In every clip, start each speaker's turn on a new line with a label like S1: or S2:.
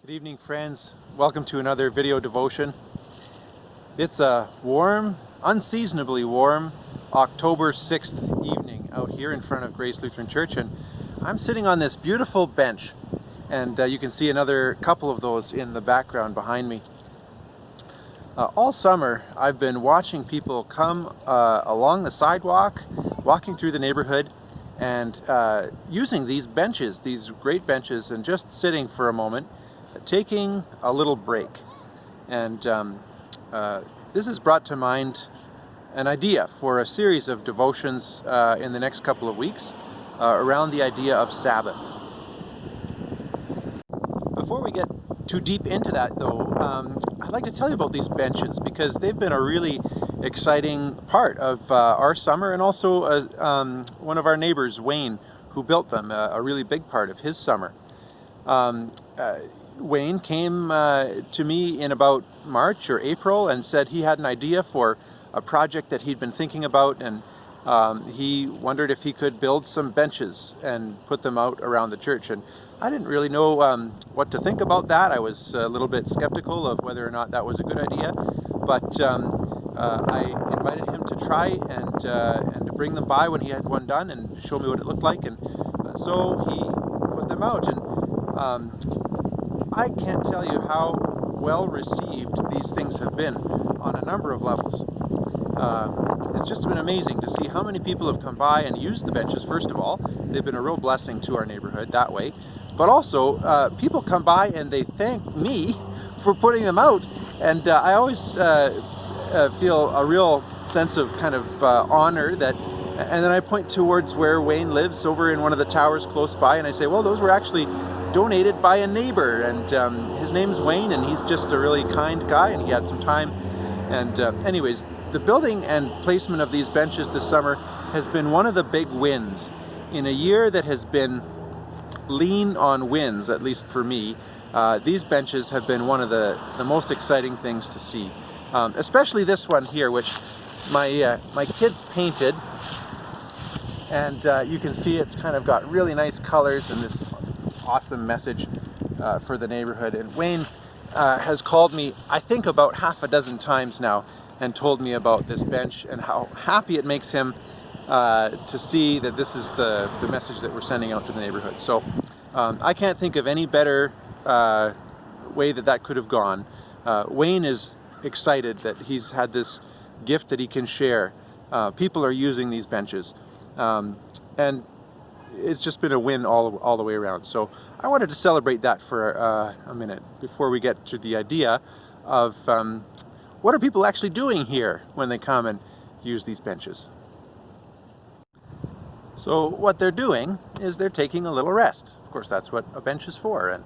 S1: Good evening, friends. Welcome to another video devotion. It's a warm, unseasonably warm October 6th evening out here in front of Grace Lutheran Church, and I'm sitting on this beautiful bench, and you can see another couple of those in the background behind me. All summer I've been watching people come along the sidewalk, walking through the neighborhood, and using these benches, these great benches, and just sitting for a moment, taking a little break. And this has brought to mind an idea for a series of devotions in the next couple of weeks around the idea of Sabbath. Before we get too deep into that though, I'd like to tell you about these benches because they've been a really exciting part of our summer, and also one of our neighbors, Wayne, who built them, a really big part of his summer. Wayne came to me in about March or April and said he had an idea for a project that he'd been thinking about, and he wondered if he could build some benches and put them out around the church. And I didn't really know what to think about that. I was a little bit skeptical of whether or not that was a good idea, but I invited him to try and to bring them by when he had one done and show me what it looked like, and so he put them out. And I can't tell you how well received these things have been on a number of levels. It's just been amazing to see how many people have come by and used the benches. First of all, they've been a real blessing to our neighborhood that way, but also people come by and they thank me for putting them out, and I always feel a real sense of kind of honor that. And then I point towards where Wayne lives, over in one of the towers close by, and I say, well, those were actually donated by a neighbor, and his name's Wayne, and he's just a really kind guy, and he had some time. And anyways, the building and placement of these benches this summer has been one of the big wins. In a year that has been lean on wins, at least for me, these benches have been one of the most exciting things to see. Especially this one here, which my kids painted, and you can see it's kind of got really nice colors and this awesome message for the neighborhood. And Wayne has called me, I think, about half a dozen times now and told me about this bench and how happy it makes him to see that this is the message that we're sending out to the neighborhood. So I can't think of any better way that could have gone. Wayne is excited that he's had this gift that he can share. People are using these benches, and it's just been a win all the way around. So I wanted to celebrate that for a minute before we get to the idea of what are people actually doing here when they come and use these benches. So what they're doing is they're taking a little rest. Of course, that's what a bench is for, and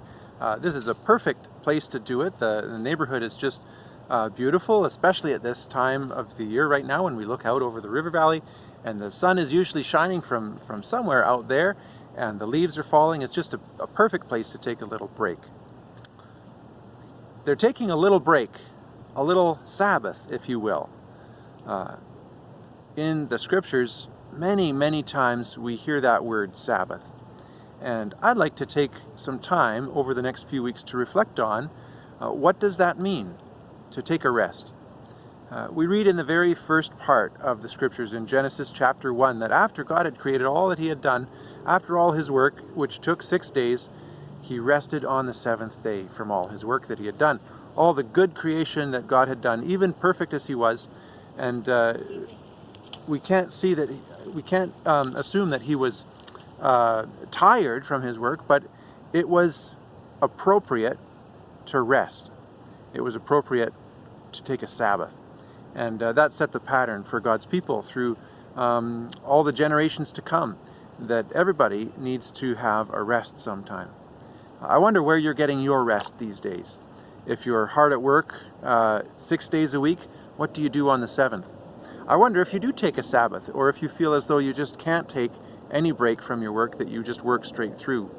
S1: this is a perfect place to do it. The neighborhood is just beautiful, especially at this time of the year right now when we look out over the river valley and the sun is usually shining from somewhere out there and the leaves are falling. It's just a perfect place to take a little break. They're taking a little break, a little Sabbath, if you will. In the scriptures, many times we hear that word Sabbath. And I'd like to take some time over the next few weeks to reflect on what does that mean, to take a rest. We read in the very first part of the scriptures in Genesis chapter 1 that after God had created all that he had done, after all his work, which took 6 days, he rested on the seventh day from all his work that he had done. All the good creation that God had done, even perfect as he was. And we can't assume that he was tired from his work, but it was appropriate to rest. It was appropriate to take a Sabbath. And that set the pattern for God's people through all the generations to come, that everybody needs to have a rest sometime. I wonder where you're getting your rest these days. If you're hard at work 6 days a week, what do you do on the seventh? I wonder if you do take a Sabbath, or if you feel as though you just can't take any break from your work, that you just work straight through.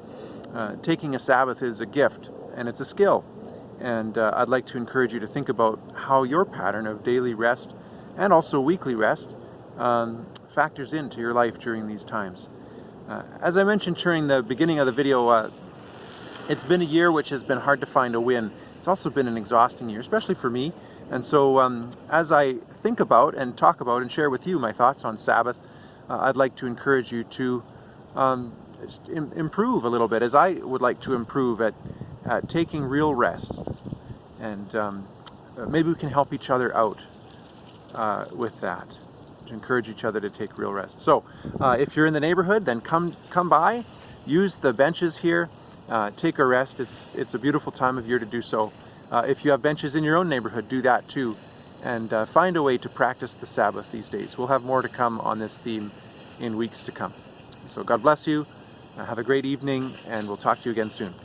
S1: Taking a Sabbath is a gift, and it's a skill. And I'd like to encourage you to think about how your pattern of daily rest and also weekly rest factors into your life during these times. As I mentioned during the beginning of the video, It's been a year which has been hard to find a win. It's also been an exhausting year, especially for me. And so as I think about and talk about and share with you my thoughts on Sabbath, I'd like to encourage you to improve a little bit, as I would like to improve at taking real rest. And maybe we can help each other out with that, to encourage each other to take real rest. So if you're in the neighborhood, then come by, use the benches here, take a rest. It's a beautiful time of year to do so. If you have benches in your own neighborhood, do that too, and find a way to practice the Sabbath these days. We'll have more to come on this theme in weeks to come. So God bless you, have a great evening, and we'll talk to you again soon.